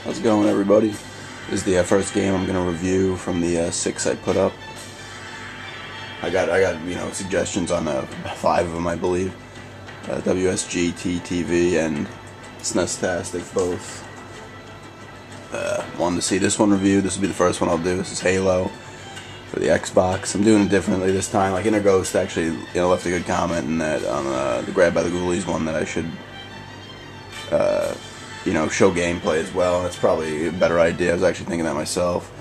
How's it going, everybody? This is the first game I'm gonna review from the 6 I put up. I got suggestions on 5 of them, I believe. WSGTTV and SNESTASTIC both wanted to see this one reviewed. This will be the first one I'll do. This is Halo for the Xbox. I'm doing it differently this time. Like Inner Ghost actually, left a good comment in that on the Grab by the Ghoulies one that I should show gameplay as well. That's probably a better idea. I was actually thinking that myself.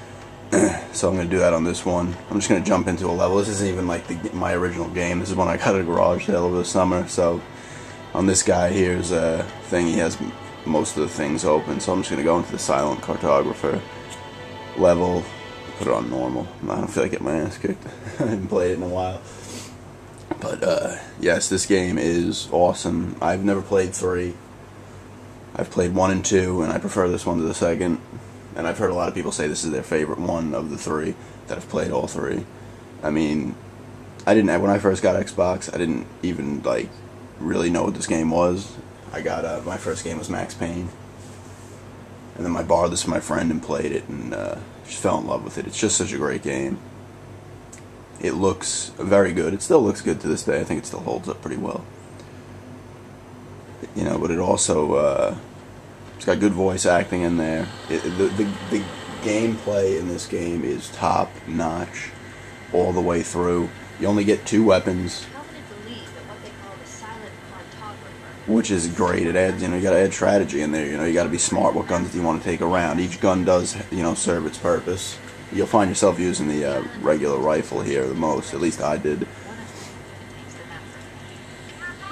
So I'm going to do that on this one. I'm just going to jump into a level. This isn't even like my original game. This is one I got at a garage sale over the summer. So on this guy here's a thing, he has most of the things open. So I'm just going to go into the Silent Cartographer level, put it on normal. I don't feel like getting my ass kicked. I haven't played it in a while. But yes, this game is awesome. I've never played 3. I've played 1 and 2, and I prefer this one to the second. And I've heard a lot of people say this is their favorite one of the 3 that have played all 3. I mean, when I first got Xbox, I didn't even really know what this game was. I got my first game was Max Payne, and then I borrowed this from my friend and played it, and just fell in love with it. It's just such a great game. It looks very good. It still looks good to this day. I think it still holds up pretty well. But it also it's got good voice acting in there. The gameplay in this game is top notch all the way through. You only get 2 weapons, which is great. It adds, you gotta add strategy in there. You gotta be smart. What guns do you want to take around? Each gun does, serve its purpose. You'll find yourself using the regular rifle here the most. At least I did.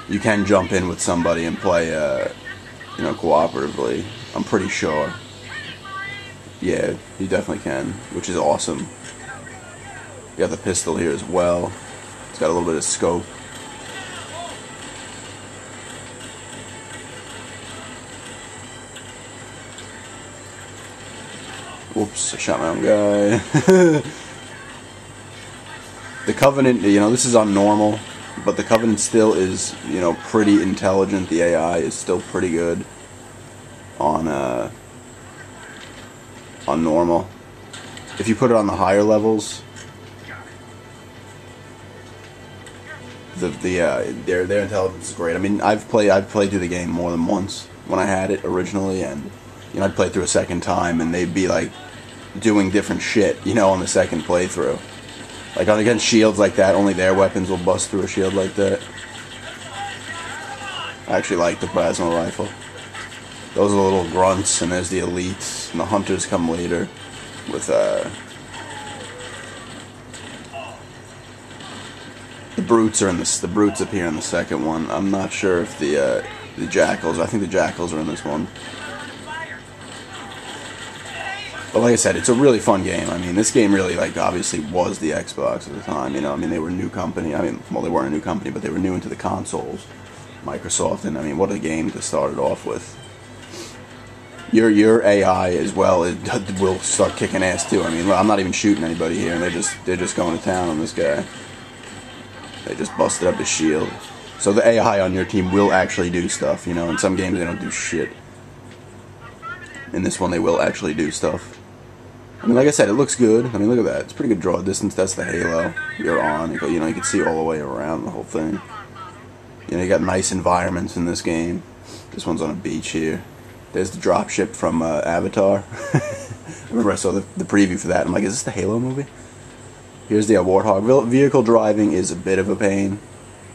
You can jump in with somebody and play, cooperatively. I'm pretty sure. Yeah, you definitely can, which is awesome. You got the pistol here as well. It's got a little bit of scope. Whoops, I shot my own guy. The Covenant, this is on normal. But the Covenant still is, pretty intelligent. The AI is still pretty good on normal. If you put it on the higher levels, their intelligence is great. I mean, I've played through the game more than once when I had it originally, and I'd play through a second time, and they'd be doing different shit, on the second playthrough. Against shields like that, only their weapons will bust through a shield like that. I actually like the plasma rifle. Those are the little grunts, and there's the elites, and the hunters come later with the brutes are in this. The brutes appear in the second one. I'm not sure if the jackals. I think the jackals are in this one. But like I said, it's a really fun game. I mean, this game really, obviously was the Xbox at the time, I mean, they were a new company. I mean, well, they weren't a new company, but they were new into the consoles. Microsoft, and I mean, what a game to start it off with. Your AI as well will start kicking ass too. I mean, I'm not even shooting anybody here, and they're just going to town on this guy. They just busted up his shield. So the AI on your team will actually do stuff, In some games they don't do shit. In this one they will actually do stuff. I mean, like I said, it looks good. I mean, look at that. It's pretty good draw distance. That's the Halo you're on. You can see all the way around the whole thing. You got nice environments in this game. This one's on a beach here. There's the dropship from Avatar. I remember I saw the preview for that. I'm like, is this the Halo movie? Here's the Warthog. Vehicle driving is a bit of a pain.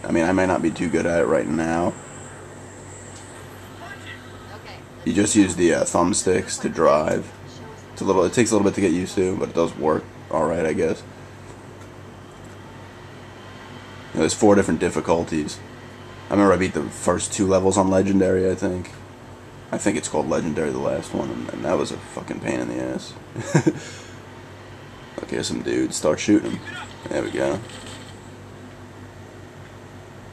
I mean, I might not be too good at it right now. You just use the thumbsticks to drive. It takes a little bit to get used to, but it does work alright, I guess. There's 4 different difficulties. I remember I beat the first 2 levels on Legendary, I think. I think it's called Legendary, the last one, and that was a fucking pain in the ass. Okay, some dudes. Start shooting them. There we go.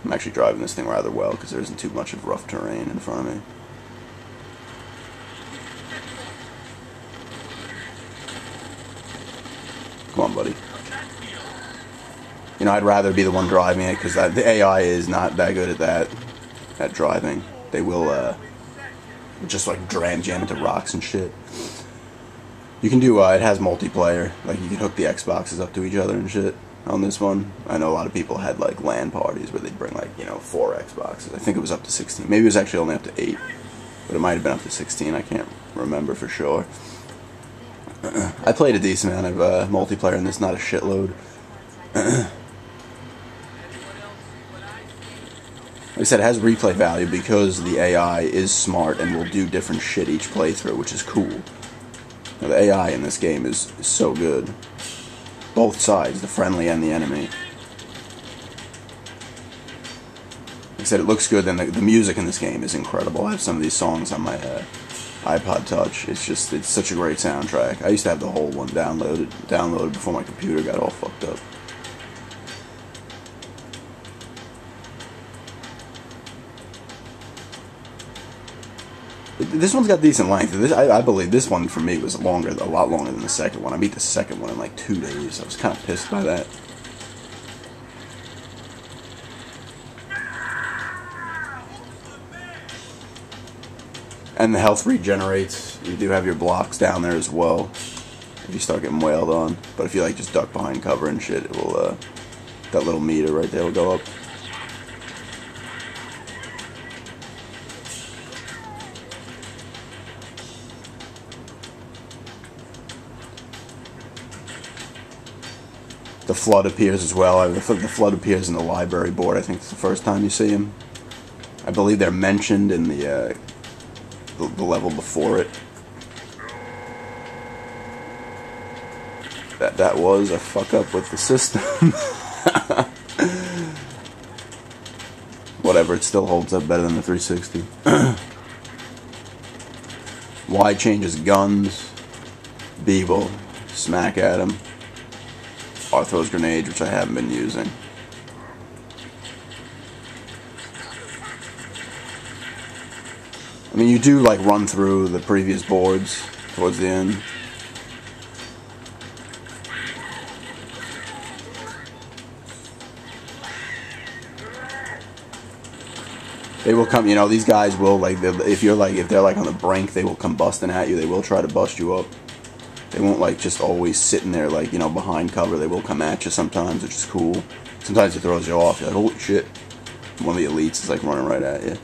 I'm actually driving this thing rather well, because there isn't too much of rough terrain in front of me. Come on, buddy. I'd rather be the one driving it, because the AI is not that good at that, at driving. They will It just like jam into rocks and shit. You can do, it has multiplayer, like you can hook the Xboxes up to each other and shit on this one. I know a lot of people had like LAN parties where they'd bring like, 4 Xboxes. I think it was up to 16. Maybe it was actually only up to 8, but it might have been up to 16. I can't remember for sure. I played a decent amount of multiplayer in this, not a shitload. Like I said, it has replay value because the AI is smart and will do different shit each playthrough, which is cool. Now, the AI in this game is so good. Both sides, the friendly and the enemy. Like I said, it looks good, and the music in this game is incredible. I have some of these songs on my iPod Touch. It's such a great soundtrack. I used to have the whole one downloaded before my computer got all fucked up. This one's got decent length. I believe this one for me was a lot longer than the second one. I beat the second one in like 2 days. I was kind of pissed by that. And the health regenerates. You do have your blocks down there as well if you start getting wailed on. But if you like just duck behind cover and shit, it will that little meter right there will go up. The flood appears as well. The flood appears in the library board. I think it's the first time you see him. I believe they're mentioned in the level before it. That was a fuck up with the system. Whatever, it still holds up better than the 360. Y changes guns. B will smack at him. R throws grenades, which I haven't been using. I mean, you do like run through the previous boards towards the end. They will come, these guys will, like, if they're like on the brink, they will come busting at you. They will try to bust you up. They won't like just always sitting there like, behind cover. They will come at you sometimes, which is cool. Sometimes it throws you off. You're like, holy shit. One of the elites is like running right at you.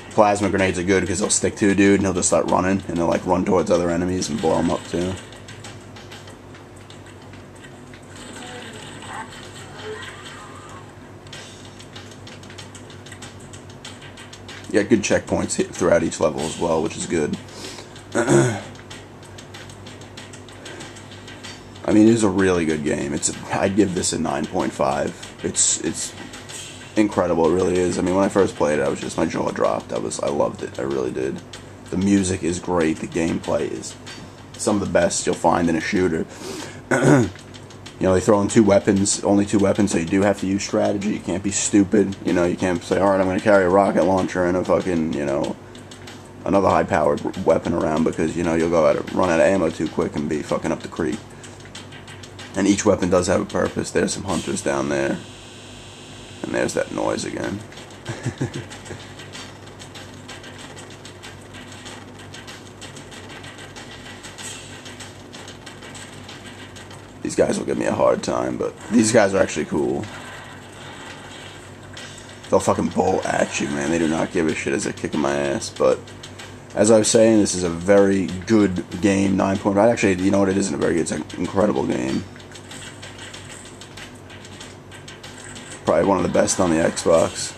Plasma grenades are good because they'll stick to a dude and he'll just start running, and they'll like run towards other enemies and blow them up too. You got good checkpoints throughout each level as well, which is good. I mean, it is a really good game. I'd give this a 9.5. It's incredible. It really is. I mean, when I first played it, my jaw dropped. I loved it. I really did. The music is great. The gameplay is some of the best you'll find in a shooter. They throw in only two weapons, so you do have to use strategy. You can't be stupid. You can't say, alright, I'm going to carry a rocket launcher and a fucking, another high-powered weapon around because, you'll run out of ammo too quick and be fucking up the creek. And each weapon does have a purpose. There's some hunters down there. And there's that noise again. These guys will give me a hard time, but these guys are actually cool. They'll fucking bowl at you, man. They do not give a shit as they're kicking my ass. But as I was saying, this is a very good game. 9.5. Actually, you know what? It isn't a very good. It's an incredible game. Probably one of the best on the Xbox.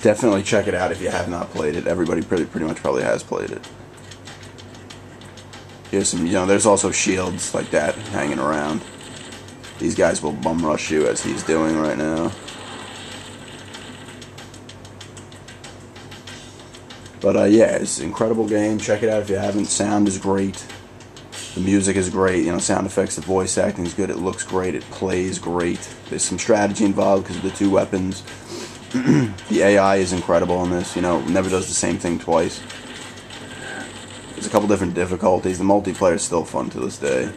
Definitely check it out if you have not played it. Everybody pretty much probably has played it. Here's some, there's also shields like that hanging around. These guys will bum rush you as he's doing right now. But yeah, it's an incredible game. Check it out if you haven't. Sound is great. The music is great. Sound effects, the voice acting is good. It looks great. It plays great. There's some strategy involved because of the 2 weapons. The AI is incredible in this, never does the same thing twice. It's a couple different difficulties. The multiplayer is still fun to this day.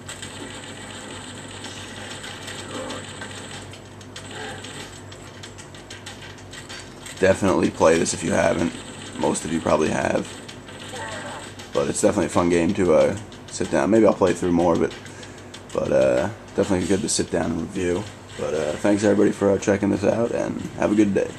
Definitely play this if you haven't. Most of you probably have. But it's definitely a fun game to sit down. Maybe I'll play through more of it. But definitely good to sit down and review. But thanks everybody for checking this out, and have a good day.